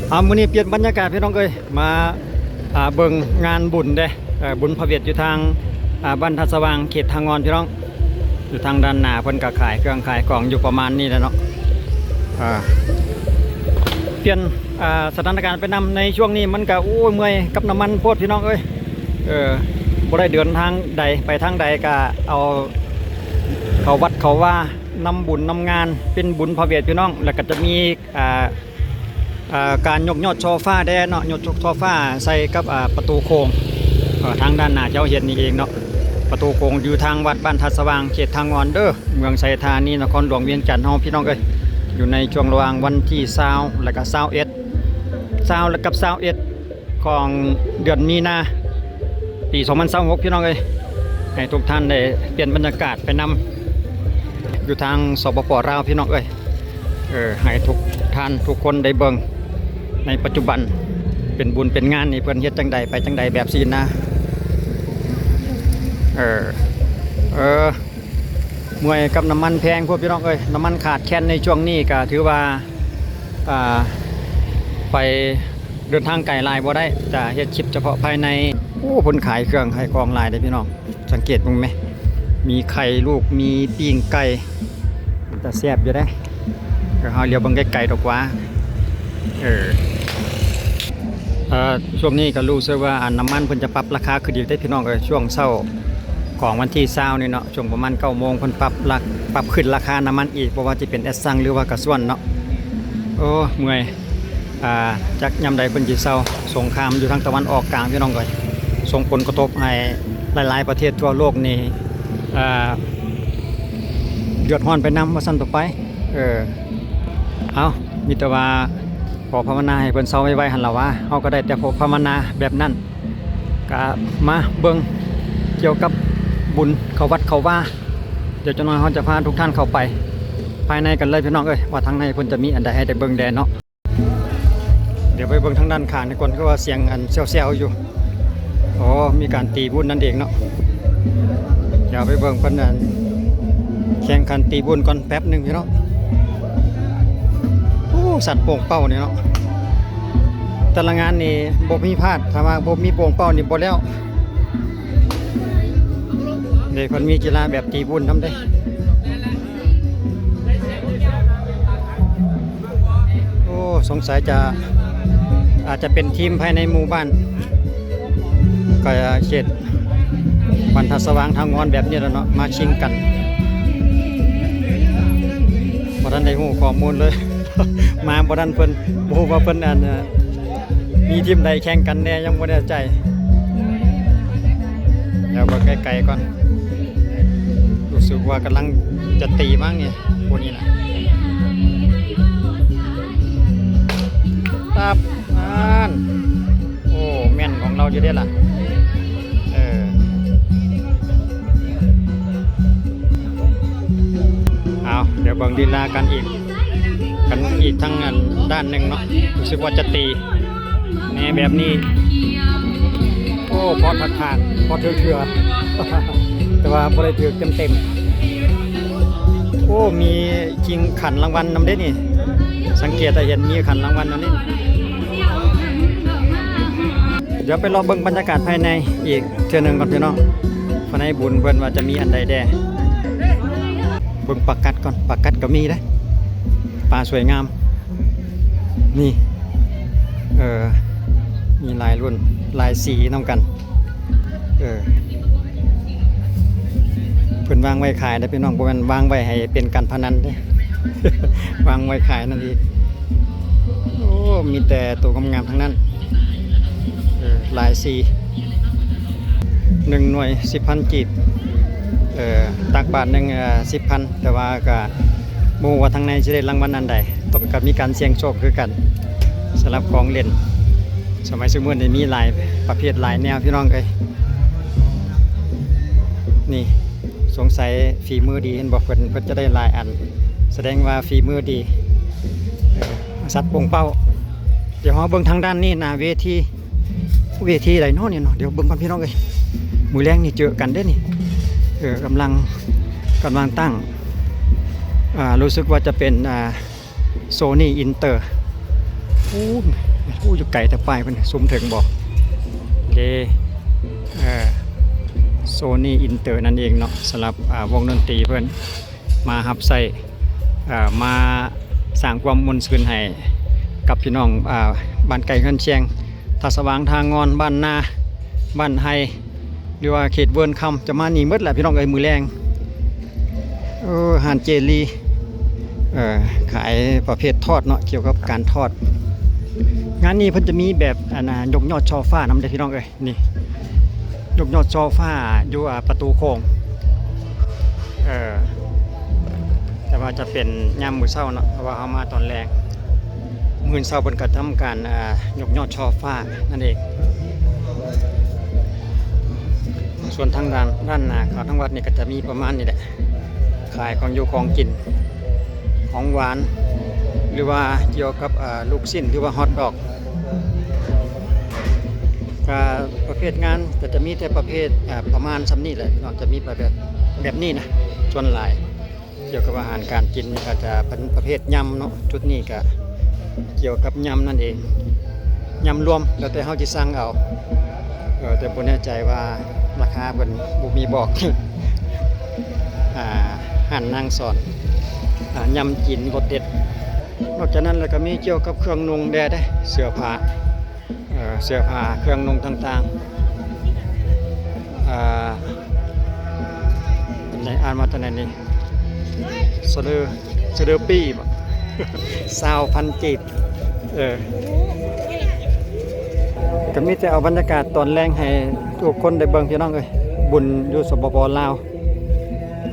มื้อนี้เปลี่ยนบรรยากาศพี่น้องเอ้ยมาเบิ่งงานบุญเด้บุญพระเวทอยู่ทางบ้านทัดสว่างเขตทางงอนพี่น้องอยู่ทางด้านหน้าเพิ่นก็ขายเครื่องขายของอยู่ประมาณนี้แหละเนาะเปลี่ยนสถานการณ์ไปนำในช่วงนี้มันก็โอ้ยเมื่อยกับน้ำมันโพดพี่น้องเอ้ยบ่ได้เดินทางใดไปทางใดก็เอาเขาวัดเขาว่านำบุญนำงานเป็นบุญพระเวทพี่น้องแล้วก็จะมีการยกยอดโซฟาได้เนาะยกโซฟาใส่กับประตูโค้งทางด้านหน้าเจ้าเห็นนี่เองเนาะประตูโค้งอยู่ทางวัดบ้านทัดสว่างเขตทางงอนเด้อเมืองไซธานีนครหลวงเวียงจันทร์เฮาพี่น้องเอ้ยอยู่ในช่วงระหว่างวันที่20และก็21และกับ21ของเดือนมีนาปี2026พี่น้องเอ้ยให้ทุกท่านได้เปลี่ยนบรรยากาศไปนำอยู่ทางสปป.ลาวพี่น้องเอ้ยให้ทุกท่านทุกคนได้เบิ่งในปัจจุบันเป็นบุญเป็นงานนี่เพิ่นเฮ็ดจังใดไปจังใดแบบซีนะมวยกับน้ำมันแพงพวกพี่น้องเอ้ยน้ำมันขาดแคลนในช่วงนี้ก็ถือว่าไปเดินทางไกลลายบ่ได้จะเฮ็ดคลิปเฉพาะภายในโอ้คนขายเครื่องขายของลายได้พี่น้องสังเกตมั้ยไหมมีไข่ลูกมีปิ้งไก่แต่แซ่บอยู่ได้ก็เฮาเลี้ยวเบิ่งไกลๆดอกว่าช่วงนี้ก็รู้สึกว่าน้ำมันเพิ่นจะปรับราคาขึ้นอีกได้พี่น้องเอ้ยช่วงเช้าของวันที่20นี่เนาะช่วงประมาณ 9 โมงเพิ่นปรับขึ้นราคาน้ำมันอีกบ่ว่าจะเป็นแอสซังหรือว่ากระส่วนเนาะโอ้เมื่อยจักยามใดเพิ่นสิเซาสงครามอยู่ทางตะวันออกกลางพี่น้องเอ้ยส่งผลกระทบให้หลายๆประเทศทั่วโลกนี่เดือดร้อนไปนำว่าซั่นต่อไปเอามีแต่ว่าขอภาวนาให้เพิ่นเซาไว้หั่นล่ะว่าเฮาก็ได้แต่ขอภาวนาแบบนั้นก็มาเบิ่งเกี่ยวกับบุญเขาวัดเขาว่าเดี๋ยวจังหน่อยเฮาจะพาทุกท่านเข้าไปภายในกันเลยพี่น้องเอ้ยว่าทางในเพิ่นจะมีอันใดให้ได้เบิ่งแดเนาะเดี๋ยวไปเบิ่งทางด้านข้างนี่ก่อนก็ว่าเสียงอันแซ่วๆอยู่อ๋อมีการตีบุญนั่นเองเนาะเดี๋ยวไปเบิ่งเพิ่นแข่งขันตีบุญก่อนแป๊บนึงพี่น้องสัตว์โป่งเป้าเนี่ยเนาะแต่ละงานนี่บ่มีพลาดถ้าว่าบ่มีโป่งเป้านี่บ่แล้วเดี๋ยวคนมีกีฬาแบบตีบุญทำได้โอ้สงสัยอาจจะเป็นทีมภายในหมู่บ้านก็เขตบ้านทัดสว่างทางงอนแบบนี้แล้วเนาะมาชิงกันบ่ทันได้ฮู้ข้อมูลเลยมาบ่ทันเพิ่นบ่ฮู้ว่าเพิ่นมีทีมใดแข่งกันแน่ยังบ่แน่ใจเดี๋ยวเบิ่งไกลๆก่อนรู้สึกว่ากำลังจะตีมั้งเนี่ยพวกนี้นะตับโอ้แม่นของเราอยู่เด้ล่ะเอาเดี๋ยวเบิ่งลีลากันอีกทั้งด้านหนึ่งเนาะรู้สึกว่าจะตีแนวแบบนี้โอ้พอถักพอเถื่อแต่ว่าบ่ได้ถือเต็มโอ้มีจริงขันรางวัลนำได้นี่สังเกตแต่เห็นมีขันรางวัลนำนี่เดี๋ยวไปรอเบิ่งบรรยากาศภายในอีกเทื่อนึงก่อนพี่น้องภายในบุญเพิ่นว่าจะมีอันใดแด่เบิ่งปากกัดก่อนปากกัดก็มีได้ปลาสวยงามนี่มีลายรุ่นลายสีน้ำกันเพิ่นวางไว้ขายได้พี่น้องบ่แม่นวางไว้ให้เป็นการพนันเด้ วางไว้ขายนั่นเองโอ้มีแต่ตัวงามๆทั้งนั้นลายสี1หน่วย 10,000 กีบตักบาทหนึ่ง10,000แต่ว่าก็บ่ว่าทางในสิได้รางวัลอันใดต้องกับมีการเสี่ยงโชคคือกันสำหรับของเล่นสมัยซุมื้อนี้มีหลายประเภทหลายแนวพี่น้องเอ้ยนี่สงสัยฝีมือดีเห็นบอกเพิ่นจะได้หลายอันแสดงว่าฝีมือดีสัตว์โป่งเป้าเดี๋ยวเฮาเบิ่งทางด้านนี้นะเวทีใดเนาะเนี่ยเนาะเดี๋ยวเบิ่งก่อนพี่น้องเอ้ยมื้อแลงนี่เจอกันเด้นี่กำลังตั้งรู้สึกว่าจะเป็นSony Inter อู้อยู่ไกลแต่ป้ายเพิ่นซุ่มถึงบ่โอเคโซนี่อินเตอร์นั่นเองเนาะสำหรับวงดนตรีเพิ่นมาฮับใส่มาสร้างความมวลซื่นให้กับพี่น้องบ้านไก่เฮือนเชียงท่าสว่างทางงอนบ้านนาบ้านไฮหรือว่าเขตเวิร์นคำจะมานี่หมดแหละพี่น้องเอ้ยมือแรงหานเจลีขายประเภททอดเนาะเกี่ยวกับการทอดงานนี้เพิ่นจะมีแบบยกยอดช่อฟ้านำได้พี่น้องเอ้ยนี่ยกยอดช่อฟ้าอยู่ประตูโค้งแต่ว่าจะเป็นยามมื้อเช้าเนาะเพราะว่าเฮามาตอนแรงมื้อเช้าเพิ่นก็ทำการยกยอดช่อฟ้านั่นเองส่วนทางด้านหน้าเขาทั้งวัดนี่ก็จะมีประมาณนี้แหละขายของอยู่ของกินของหวานหรือว่าเกี่ยวกับลูกชิ้นหรือว่าฮอทดอกประเภทงานก็จะมีแต่ประเภทประมาณซ้ำนี่แหละจะมีแบบนี้นะส่วนหลายเกี่ยวกับอาหารการกินก็จะเป็นประเภทยำเนาะจุดนี้ก็เกี่ยวกับยำนั่นเองยำรวมแล้วแต่เฮาสิสั่งเอาแต่บ่แน่ใจว่าราคาเพิ่นบ่มีบอก หั่นนางสอนยำจีนรสเด็ดนอกจากนั้นแล้วก็มีเกี่ยวกับเครื่องนุ่งแดดเสื้อผ้าเครื่องนุ่งต่างๆในอ่านมาตอนนี้สะดือปี้บ่ 20,000 กีบก็มีแต่เอาบรรยากาศตอนแรงให้ทุกคนได้เบิ่งพี่น้องเอ้ยบุญอยู่สปป.ลาว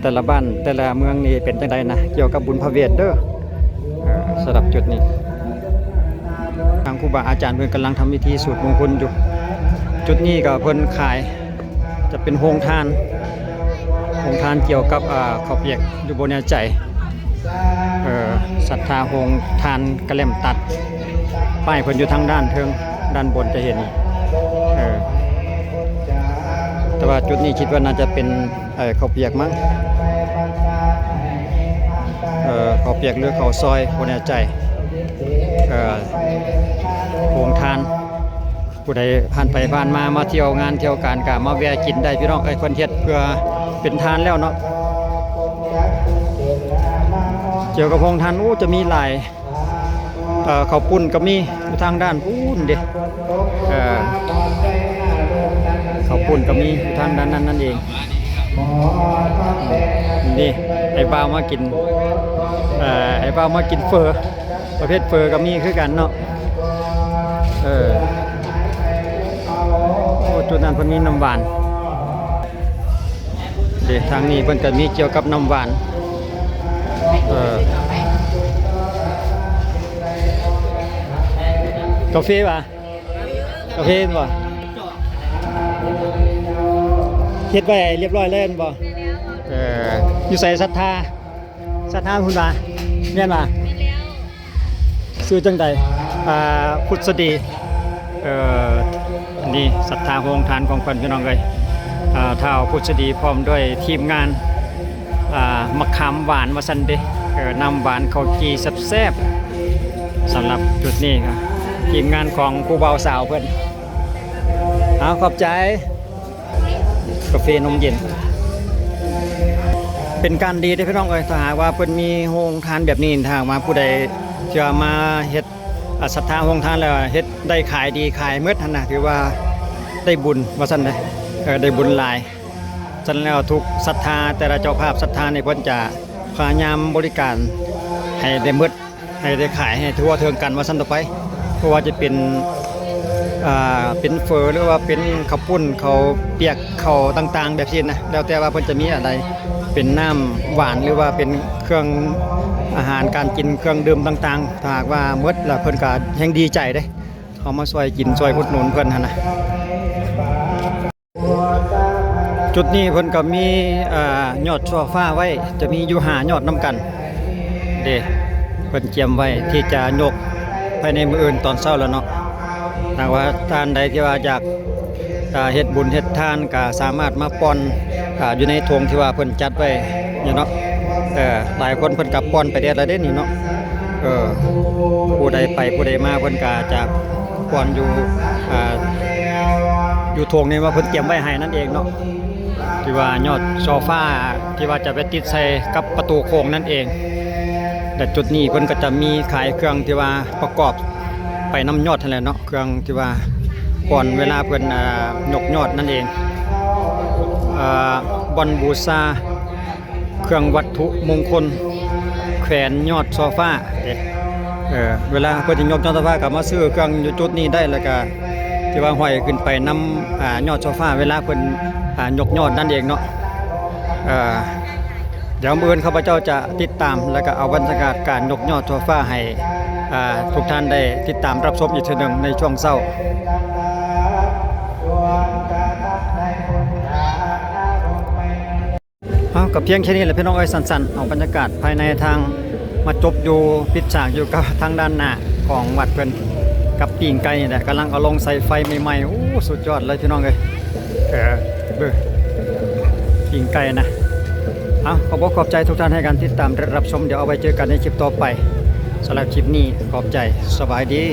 แต่ละบ้านแต่ละเมืองนี่เป็นจังไดนะเกี่ยวกับบุญพระเวทเด้อสำหรับจุดนี้ทางครูบาอาจารย์เพิ่นกำลังทำพิธีสูตรมงคลอยู่จุดนี้ก็เพิ่นขายจะเป็นโรงทานเกี่ยวกับข้าวเปียกอยู่บนใจศรัทธาโรงทานกระเล่มตัดป้ายเพิ่นอยู่ทางด้านเทิงด้านบนจะเห็นแต่ว่าจุดนี้คิดว่าน่าจะเป็นข้าวเปียกมั้งข้าวเปียกหรือข้าวซอยบ่แน่ใจโรงทานผู้ใดผ่านไปผ่านมาเที่ยวงานเที่ยวการก็มาแวะกินได้พี่น้องเพิ่นเฮ็ดเพื่อเป็นทานแล้วเนาะเกี่ยวกับโรงทานจะมีหลายข้าวปุ้นก็มีอยู่ทางด้านปุ้นเด้ข้าวปุ้นก็มีอยู่ทางด้านนั้นนั่นเองนี่ไอ้บ่าวมากินเฟอประเภทเฟอก็มีคือกันเนาะจุดนั้นเพิ่นมีน้ำหวานเดี๋ยวทางนี้เพิ่นก็มีเกี่ยวกับน้ำหวานกาแฟป่ะกาแฟป่ะเฮ็ดไว้เรียบร้อยแล้วบ่อยู่ใส่ศรัทธาคุณว่าแม่นบ่ซื้อจังใดพุทธดีนี่ศรัทธาโรงทานของเพิ่นพี่น้องเอ้ยท้าวพุทธดีพร้อมด้วยทีมงานมะขามหวานว่าซั่นเด้น้ำหวานข้าวจี่แซ่บๆสำหรับจุดนี้ครับทีมงานของครูบ่าวสาวเพิ่นขอบใจกาแฟนมเย็นเป็นการดีที่พี่น้องเอ้ยถ้าหากว่าเพิ่นมีโรงทานแบบนี้ถ้ามาผู้ใดจะมาเฮ็ดศรัทธาโรงทานแล้วเฮ็ดได้ขายดีขายหมดหั่นน่ะถือว่าได้บุญว่าซั่นเด้ได้บุญหลายฉะนั้นแล้วทุกศรัทธาแต่ละเจ้าภาพศรัทธานี่เพิ่นจะพยายามบริการให้ได้หมดให้ได้ขายให้ทั่วถึงกันว่าซั่นต่อไปเพราะว่าจะเป็นเฟอหรือว่าเป็นข้าวปุ้นข้าวเปียกข้าวต่างๆแบบนี้นะแล้วแต่ว่าเพิ่นจะมีอะไรเป็นน้ำหวานหรือว่าเป็นเครื่องอาหารการกินเครื่องดื่มต่างๆถ้าหากว่าหมดแล้วเพิ่นก็แฮงดีใจเด้เขามาช่วยกินช่วยอุดหนุนเพิ่นหั่นน่ะจุดนี้เพิ่นก็มียอดช่อฟ้าไว้จะมีอยู่5ยอดนํกันเด้เพิ่นเตรียมไว้ที่จะยกภายในมื้ออื่นตอนเช้าแล้วเนาะถ้าว่าท่านใดที่ว่าอยากเฮ็ดบุญเฮ็ดทานก็สามารถมาป้อนอยู่ในธงที่ว่าเพิ่นจัดไว้อยู่เนาะหลายคนเพิ่นก็ป้อนไปแล้วเด้นี่เนาะผู้ใดไปผู้ใดมาเพิ่นก็จะ ก่อนอยู่อ่าอยู่โถงนี่ว่าเพิ่นเตรียมไว้ให้นั่นเองเนาะที่ว่ายอดโซฟาที่ว่าจะไปติดใส่กับประตูโค้งนั่นเองแต่จุดนี้เพิ่นก็จะมีขายเครื่องที่ว่าประกอบไปน้ำยอดนั่นแหละเนาะเครื่องที่ว่าก่อนเวลาเพิ่นยกยอดนั่นเองบอนบูชาเครื่องวัตถุมงคลแขวนยอดโซฟาเวลาเพิ่นสิยกยอดโซฟาก็มาซื้อเครื่องอยู่จุดนี้ได้แล้วก็ที่ว่าห้อยขึ้นไปนำยอดโซฟาเวลาเพิ่นยกยอดนั่นเองเนาะเดี๋ยวมื้ออื่นข้าพเจ้าจะติดตามแล้วก็เอาบรรยากาศการยกยอดโซฟาให้ทุกท่านได้ติดตามรับชมอีกทีหนึ่งในช่วงเช้ากับเพียงแค่นี้แหละพี่น้องเอ้ยสั้นๆเอาบรรยากาศภายในทางมาจบอยู่ปิดฉากอยู่กับทางด้านหน้าของวัดเพิ่นกับปีงไก่นี่แหละกำลังเอาลงใส่ไฟใหม่ๆโอ้สุดยอดเลยพี่น้องเอ้ยปีงไก่นะขอบคุณขอบใจทุกท่านให้การติดตามรับชมเดี๋ยวเอาไว้เจอกันในคลิปต่อไปสำหรับคลิปนี้ขอบใจสบายดี